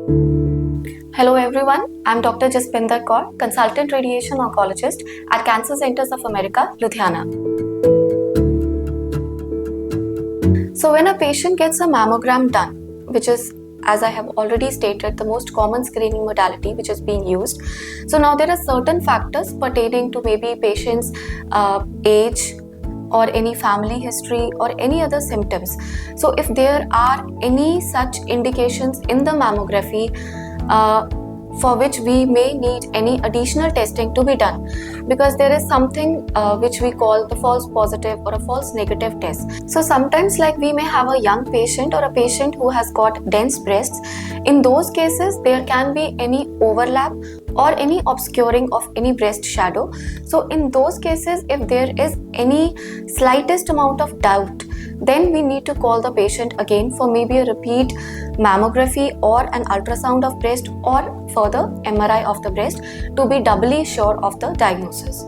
Hello everyone, I'm Dr. Jaspinder Kaur, Consultant Radiation Oncologist at Cancer Centers of America, Ludhiana. So when a patient gets a mammogram done, which is, as I have already stated, the most common screening modality which is being used. So now there are certain factors pertaining to maybe patient's age, or any family history or any other symptoms. So if there are any such indications in the mammography for which we may need any additional testing to be done, because there is something which we call the false positive or a false negative test. So sometimes, like, we may have a young patient or a patient who has got dense breasts. In those cases there can be any overlap or any obscuring of any breast shadow. So in those cases, if there is any slightest amount of doubt, then we need to call the patient again for maybe a repeat mammography or an ultrasound of breast or further MRI of the breast to be doubly sure of the diagnosis.